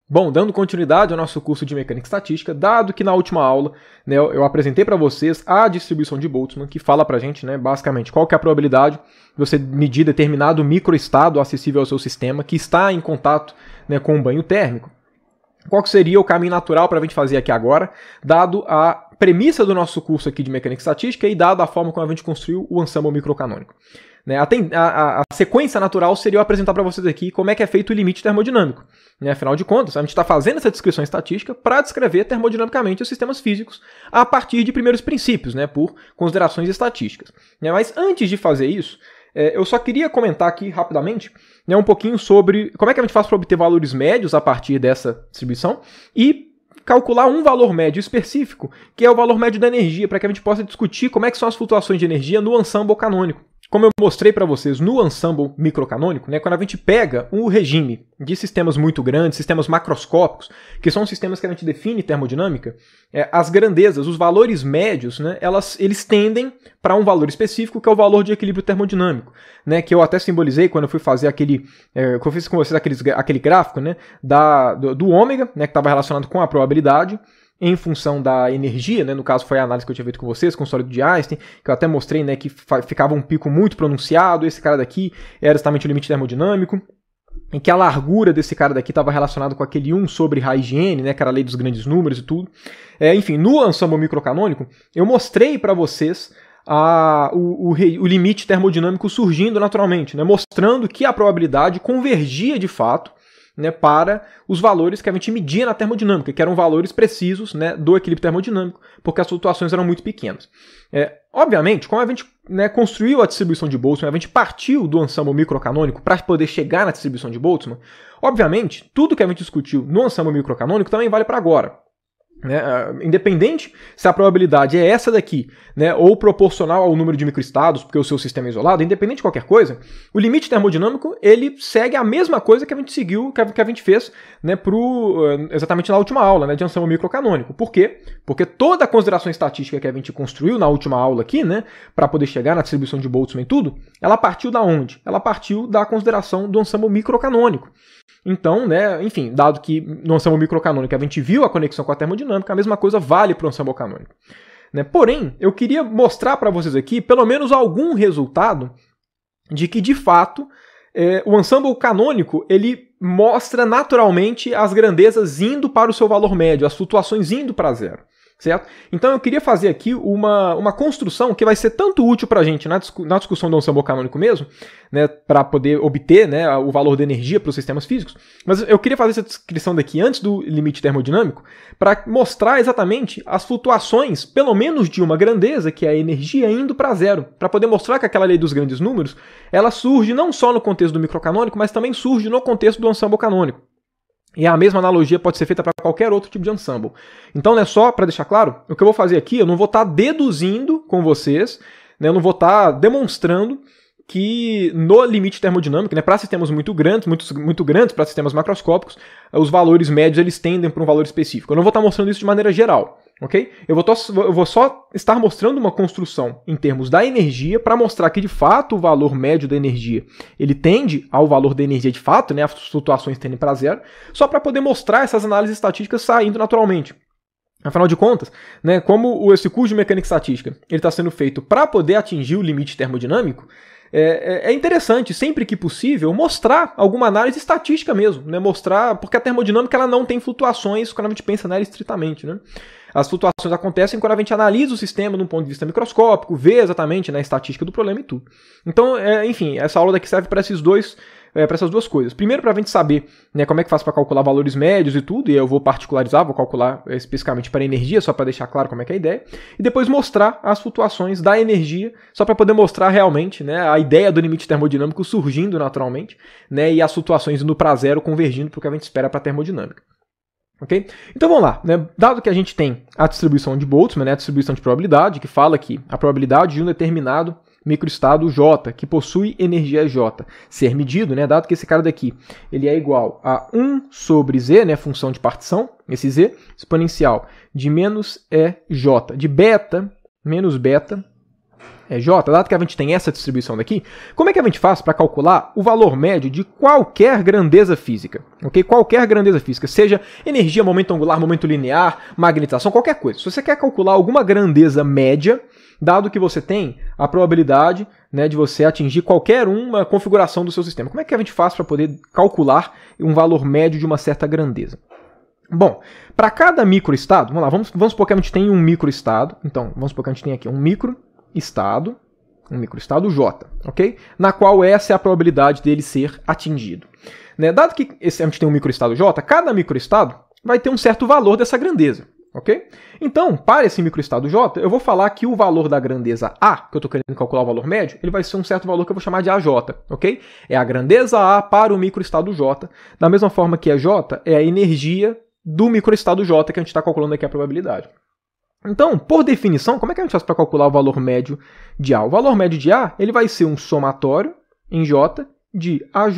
Bom, dando continuidade ao nosso curso de Mecânica Estatística, dado que na última aula, né, eu apresentei para vocês a distribuição de Boltzmann, que fala para a gente, né, basicamente, qual que é a probabilidade de você medir determinado microestado acessível ao seu sistema que está em contato, né, com um banho térmico. Qual que seria o caminho natural para a gente fazer aqui agora, dado a premissa do nosso curso aqui de Mecânica Estatística e dado a forma como a gente construiu o ensemble microcanônico. Né, a sequência natural seria eu apresentar para vocês aqui como é que é feito o limite termodinâmico. Né, afinal de contas, a gente está fazendo essa descrição estatística para descrever termodinamicamente os sistemas físicos a partir de primeiros princípios, né, por considerações estatísticas. Né, mas antes de fazer isso, eu só queria comentar aqui rapidamente, né, um pouquinho sobre como é que a gente faz para obter valores médios a partir dessa distribuição e calcular um valor médio específico, que é o valor médio da energia, para que a gente possa discutir como é que são as flutuações de energia no ensemble canônico. Como eu mostrei para vocês no ensemble microcanônico, né, quando a gente pega um regime de sistemas muito grandes, sistemas macroscópicos, que são sistemas que a gente define termodinâmica, as grandezas, os valores médios, né, eles tendem para um valor específico, que é o valor de equilíbrio termodinâmico, né, que eu até simbolizei quando eu fui fazer que eu fiz com vocês aquele gráfico, né, do ômega, né, que estava relacionado com a probabilidade, em função da energia, né? No caso foi a análise que eu tinha feito com vocês, com o sólido de Einstein, que eu até mostrei, né, que ficava um pico muito pronunciado, esse cara daqui era exatamente o limite termodinâmico, em que a largura desse cara daqui estava relacionado com aquele 1 sobre raiz de n, né, que era a lei dos grandes números e tudo. Enfim, no ensemble microcanônico, eu mostrei para vocês o limite termodinâmico surgindo naturalmente, né, mostrando que a probabilidade convergia de fato, né, para os valores que a gente media na termodinâmica, que eram valores precisos, né, do equilíbrio termodinâmico, porque as flutuações eram muito pequenas. Obviamente, como a gente, né, construiu a distribuição de Boltzmann, a gente partiu do ensemble microcanônico para poder chegar na distribuição de Boltzmann, obviamente, tudo que a gente discutiu no ensemble microcanônico também vale para agora. Né, independente se a probabilidade é essa daqui, né, ou proporcional ao número de microestados, porque o seu sistema é isolado, independente de qualquer coisa, o limite termodinâmico ele segue a mesma coisa que a gente seguiu, que a gente fez, né, exatamente na última aula, né, de ensemble microcanônico. Por quê? Porque toda a consideração estatística que a gente construiu na última aula aqui, né, para poder chegar na distribuição de Boltzmann e tudo, ela partiu da onde? Ela partiu da consideração do ensemble microcanônico. Então, né, enfim, dado que no ensemble microcanônico a gente viu a conexão com a termodinâmica, a mesma coisa vale para o ensemble canônico. Né? Porém, eu queria mostrar para vocês aqui pelo menos algum resultado de que, de fato, o ensemble canônico ele mostra naturalmente as grandezas indo para o seu valor médio, as flutuações indo para zero. Certo? Então eu queria fazer aqui uma construção que vai ser tanto útil para a gente na discussão do ensemble canônico mesmo, né, para poder obter, né, o valor da energia para os sistemas físicos, mas eu queria fazer essa descrição daqui antes do limite termodinâmico para mostrar exatamente as flutuações, pelo menos de uma grandeza, que é a energia indo para zero, para poder mostrar que aquela lei dos grandes números ela surge não só no contexto do microcanônico, mas também surge no contexto do ensemble canônico. E a mesma analogia pode ser feita para qualquer outro tipo de ensemble. Então, né, só para deixar claro, o que eu vou fazer aqui, eu não vou estar deduzindo com vocês, né, eu não vou estar demonstrando que no limite termodinâmico, né, para sistemas muito grandes, para sistemas macroscópicos, os valores médios eles tendem para um valor específico. Eu não vou estar mostrando isso de maneira geral. Okay? Eu vou só estar mostrando uma construção em termos da energia para mostrar que, de fato, o valor médio da energia ele tende ao valor da energia de fato, né? As flutuações tendem para zero, só para poder mostrar essas análises estatísticas saindo naturalmente. Afinal de contas, né, como esse curso de mecânica estatística está sendo feito para poder atingir o limite termodinâmico, é interessante, sempre que possível, mostrar alguma análise estatística mesmo, né? Mostrar, porque a termodinâmica ela não tem flutuações quando a gente pensa nela estritamente, né? As flutuações acontecem quando a gente analisa o sistema de um ponto de vista microscópico, vê exatamente, né, a estatística do problema e tudo. Então, enfim, essa aula daqui serve para essas duas coisas. Primeiro, para a gente saber, né, como é que faz para calcular valores médios e tudo, e eu vou particularizar, vou calcular especificamente para energia, só para deixar claro como é que é a ideia, e depois mostrar as flutuações da energia, só para poder mostrar realmente, né, a ideia do limite termodinâmico surgindo naturalmente, né, e as flutuações indo para zero convergindo para o que a gente espera para a termodinâmica. Okay? Então vamos lá, né? Dado que a gente tem a distribuição de Boltzmann, né, a distribuição de probabilidade, que fala que a probabilidade de um determinado microestado J, que possui energia J, ser medido, né, dado que esse cara daqui ele é igual a 1 sobre Z, né, função de partição, esse Z, exponencial de menos EJ, de beta, menos beta, é J, dado que a gente tem essa distribuição daqui, como é que a gente faz para calcular o valor médio de qualquer grandeza física? Okay? Qualquer grandeza física, seja energia, momento angular, momento linear, magnetização, qualquer coisa. Se você quer calcular alguma grandeza média, dado que você tem a probabilidade, né, de você atingir qualquer uma configuração do seu sistema, como é que a gente faz para poder calcular um valor médio de uma certa grandeza? Bom, para cada microestado, vamos lá, vamos supor que a gente tem um microestado, então vamos supor que a gente tem aqui um microestado J, ok? Na qual essa é a probabilidade dele ser atingido. Né? Dado que a gente tem um microestado J, cada microestado vai ter um certo valor dessa grandeza, ok? Então, para esse microestado J, eu vou falar que o valor da grandeza A, que eu estou querendo calcular o valor médio, ele vai ser um certo valor que eu vou chamar de AJ, ok? É a grandeza A para o microestado J, da mesma forma que a J é a energia do microestado J que a gente está calculando aqui a probabilidade. Então, por definição, como é que a gente faz para calcular o valor médio de A? O valor médio de A ele vai ser um somatório em J de AJ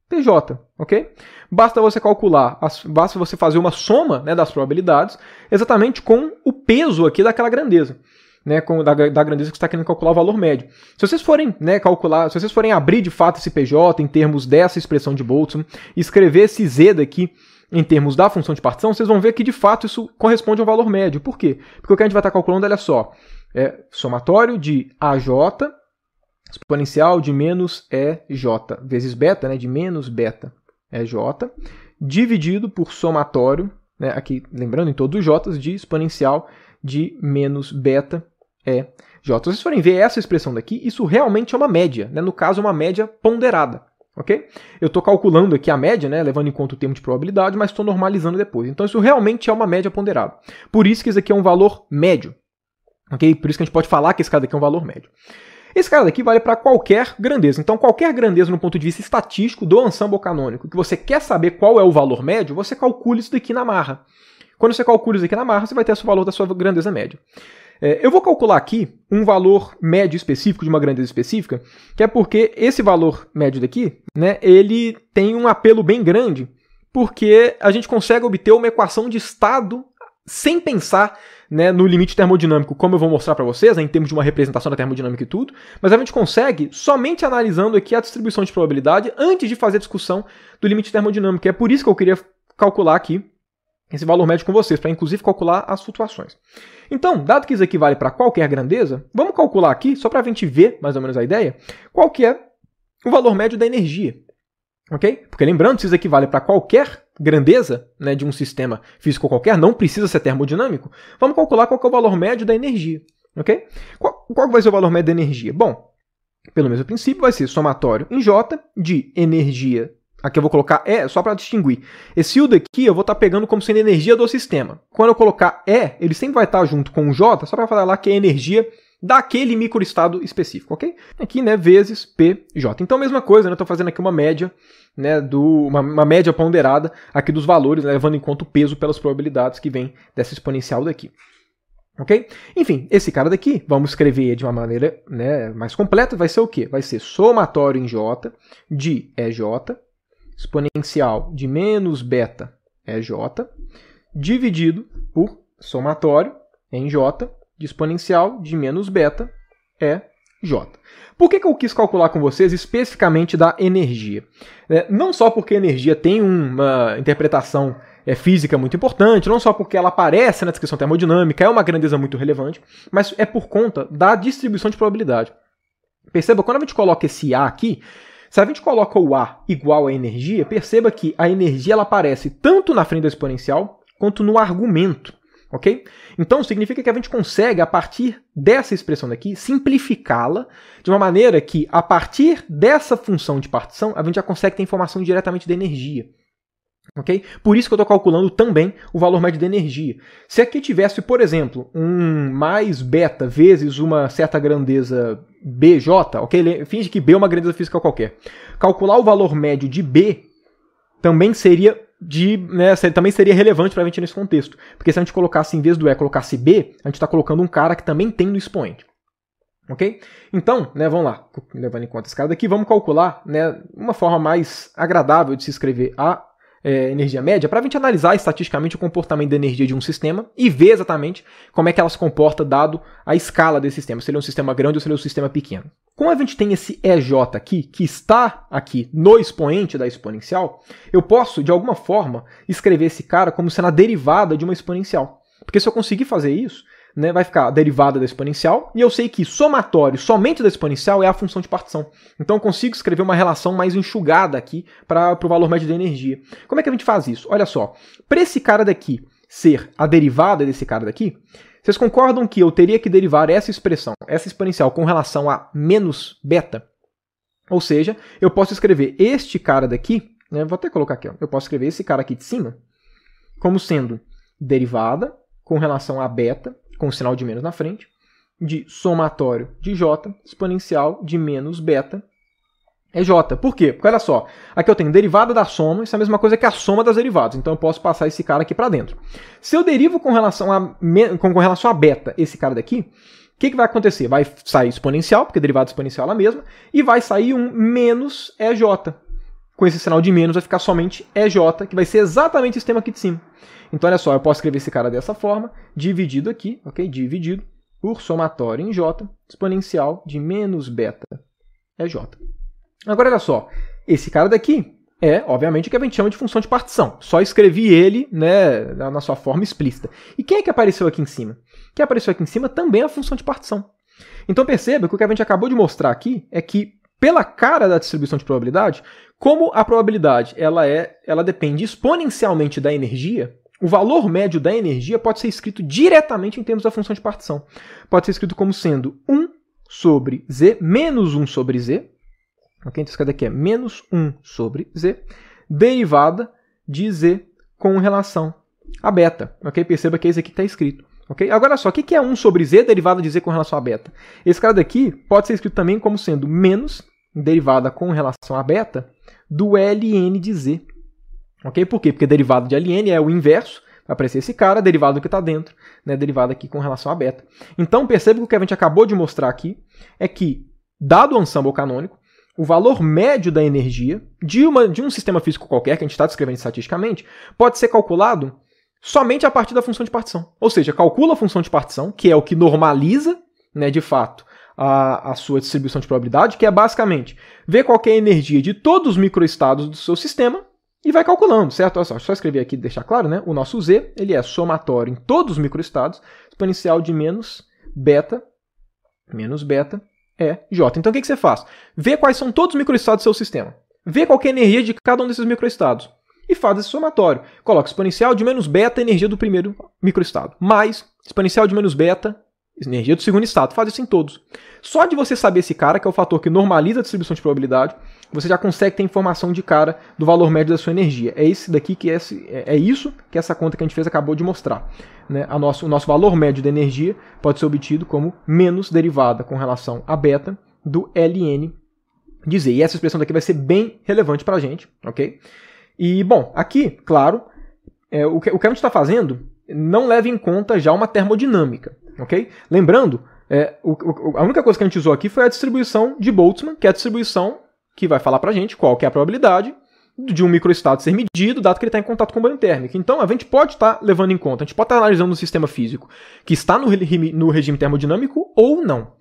PJ, ok? Basta você calcular, basta você fazer uma soma, né, das probabilidades exatamente com o peso aqui daquela grandeza, né, da grandeza que você está querendo calcular o valor médio. Se vocês forem, né, calcular, se vocês forem abrir de fato esse PJ em termos dessa expressão de Boltzmann e escrever esse Z daqui em termos da função de partição, vocês vão ver que de fato isso corresponde ao valor médio. Por quê? Porque o que a gente vai estar calculando, olha só, é somatório de AJ exponencial de menos EJ vezes beta, né, de menos beta EJ, dividido por somatório, né, aqui lembrando em todos os J's, de exponencial de menos beta EJ. Se vocês forem ver essa expressão daqui, isso realmente é uma média, né, no caso uma média ponderada. Okay? Eu estou calculando aqui a média, né, levando em conta o termo de probabilidade, mas estou normalizando depois. Então isso realmente é uma média ponderada. Por isso que isso aqui é um valor médio. Okay? Por isso que a gente pode falar que esse cara daqui é um valor médio. Esse cara daqui vale para qualquer grandeza. Então qualquer grandeza no ponto de vista estatístico do ensemble canônico, que você quer saber qual é o valor médio, você calcula isso daqui na marra. Quando você calcula isso aqui na marra, você vai ter o valor da sua grandeza média. Eu vou calcular aqui um valor médio específico de uma grandeza específica, que é porque esse valor médio daqui, né, ele tem um apelo bem grande, porque a gente consegue obter uma equação de estado sem pensar, né, no limite termodinâmico, como eu vou mostrar para vocês, né, em termos de uma representação da termodinâmica e tudo, mas a gente consegue somente analisando aqui a distribuição de probabilidade antes de fazer a discussão do limite termodinâmico. É por isso que eu queria calcular aqui esse valor médio com vocês, para inclusive calcular as flutuações. Então, dado que isso aqui vale para qualquer grandeza, vamos calcular aqui, só para a gente ver mais ou menos a ideia, qual que é o valor médio da energia. Ok? Porque lembrando, se isso aqui vale para qualquer grandeza, né, de um sistema físico qualquer, não precisa ser termodinâmico, vamos calcular qual que é o valor médio da energia. Ok? Qual vai ser o valor médio da energia? Bom, pelo mesmo princípio, vai ser somatório em J de energia. Aqui eu vou colocar E só para distinguir. Esse U daqui eu vou estar pegando como sendo energia do sistema. Quando eu colocar E, ele sempre vai estar junto com o J, só para falar que é energia daquele microestado específico, ok? Aqui, né, vezes PJ. Então, mesma coisa, né, eu estou fazendo aqui uma média, né, uma média ponderada aqui dos valores, né, levando em conta o peso pelas probabilidades que vem dessa exponencial daqui. Ok? Enfim, esse cara daqui, vamos escrever de uma maneira, né, mais completa, vai ser o quê? Vai ser somatório em J de EJ, exponencial de menos beta EJ, dividido por somatório em J de exponencial de menos beta EJ. Por que eu quis calcular com vocês especificamente da energia? Não só porque a energia tem uma interpretação física muito importante, não só porque ela aparece na descrição termodinâmica, é uma grandeza muito relevante, mas é por conta da distribuição de probabilidade. Perceba, quando a gente coloca esse A aqui, se a gente coloca o A igual a energia, perceba que a energia ela aparece tanto na frente da exponencial quanto no argumento, ok? Então significa que a gente consegue, a partir dessa expressão daqui, simplificá-la de uma maneira que, a partir dessa função de partição, a gente já consegue ter informação diretamente da energia. Okay? Por isso que eu estou calculando também o valor médio da energia. Se aqui tivesse, por exemplo, um mais beta vezes uma certa grandeza BJ, ok? Finge que B é uma grandeza física qualquer. Calcular o valor médio de B também seria, também seria relevante para a gente nesse contexto. Porque se a gente colocasse, em vez do E, colocasse B, a gente está colocando um cara que também tem no expoente. Ok? Então, né, vamos lá, levando em conta esse cara daqui, vamos calcular, né, uma forma mais agradável de se escrever a energia média, para a gente analisar estatisticamente o comportamento da energia de um sistema e ver exatamente como é que ela se comporta dado a escala desse sistema, se ele é um sistema grande ou se ele é um sistema pequeno. Como a gente tem esse EJ aqui, que está aqui no expoente da exponencial, eu posso, de alguma forma, escrever esse cara como sendo a derivada de uma exponencial. Porque se eu conseguir fazer isso, né, vai ficar a derivada da exponencial, e eu sei que somatório somente da exponencial é a função de partição. Então eu consigo escrever uma relação mais enxugada aqui para o valor médio da energia. Como é que a gente faz isso? Olha só, para esse cara daqui ser a derivada desse cara daqui, vocês concordam que eu teria que derivar essa expressão, essa exponencial, com relação a menos beta? Ou seja, eu posso escrever este cara daqui, né, vou até colocar aqui, ó, eu posso escrever esse cara aqui de cima como sendo derivada com relação a beta, com o sinal de menos na frente, de somatório de j, exponencial de menos beta, é j. Por quê? Porque olha só, aqui eu tenho derivada da soma, isso é a mesma coisa que a soma das derivadas, então eu posso passar esse cara aqui para dentro. Se eu derivo com relação a beta esse cara daqui, o que vai acontecer? Vai sair exponencial, porque derivada exponencial é a mesma, e vai sair um menos EJ. Com esse sinal de menos vai ficar somente EJ, que vai ser exatamente esse tema aqui de cima. Então, olha só, eu posso escrever esse cara dessa forma, dividido aqui, ok? Dividido por somatório em j, exponencial de menos beta é j. Agora, olha só, esse cara daqui é, obviamente, o que a gente chama de função de partição. Só escrevi ele, né, na sua forma explícita. E quem é que apareceu aqui em cima? Quem apareceu aqui em cima também é a função de partição. Então, perceba que o que a gente acabou de mostrar aqui é que, pela cara da distribuição de probabilidade, como a probabilidade ela depende exponencialmente da energia, o valor médio da energia pode ser escrito diretamente em termos da função de partição. Pode ser escrito como sendo 1 sobre z menos 1 sobre z, okay? Então isso aqui é menos 1 sobre z, derivada de z com relação a beta. Okay? Perceba que é isso aqui que está escrito. Okay? Agora só, o que é 1 sobre z derivada de z com relação a beta? Esse cara daqui pode ser escrito também como sendo menos derivada com relação a beta do ln de z. Okay? Por quê? Porque derivada de ln é o inverso, vai aparecer esse cara, derivado do que está dentro, né? Derivado aqui com relação a beta. Então, perceba que o que a gente acabou de mostrar aqui é que, dado o ensemble canônico, o valor médio da energia de um sistema físico qualquer, que a gente está descrevendo estatisticamente, pode ser calculado somente a partir da função de partição. Ou seja, calcula a função de partição, que é o que normaliza, né, de fato, a sua distribuição de probabilidade, que é basicamente ver qual que é a energia de todos os microestados do seu sistema, e vai calculando, certo? Olha só escrever aqui e deixar claro, né? O nosso z, ele é somatório em todos os microestados, exponencial de menos beta é j. Então o que você faz? Vê quais são todos os microestados do seu sistema. Vê qual que é a energia de cada um desses microestados. E faz esse somatório. Coloca exponencial de menos beta, energia do primeiro microestado, mais exponencial de menos beta, energia do segundo estado. Faz isso em todos. Só de você saber esse cara, que é o fator que normaliza a distribuição de probabilidade, você já consegue ter informação de cara do valor médio da sua energia. É esse daqui que é isso que essa conta que a gente fez acabou de mostrar. Né? O nosso valor médio da energia pode ser obtido como menos derivada com relação a beta do ln de z. E essa expressão daqui vai ser bem relevante para a gente. Okay? E, bom, aqui, claro, o que a gente está fazendo não leva em conta já uma termodinâmica. Okay? Lembrando, a única coisa que a gente usou aqui foi a distribuição de Boltzmann, que é a distribuição que vai falar para a gente qual que é a probabilidade de um microestado ser medido, dado que ele está em contato com o banho térmico. Então, a gente pode estar levando em conta, a gente pode estar analisando um sistema físico que está no regime termodinâmico ou não.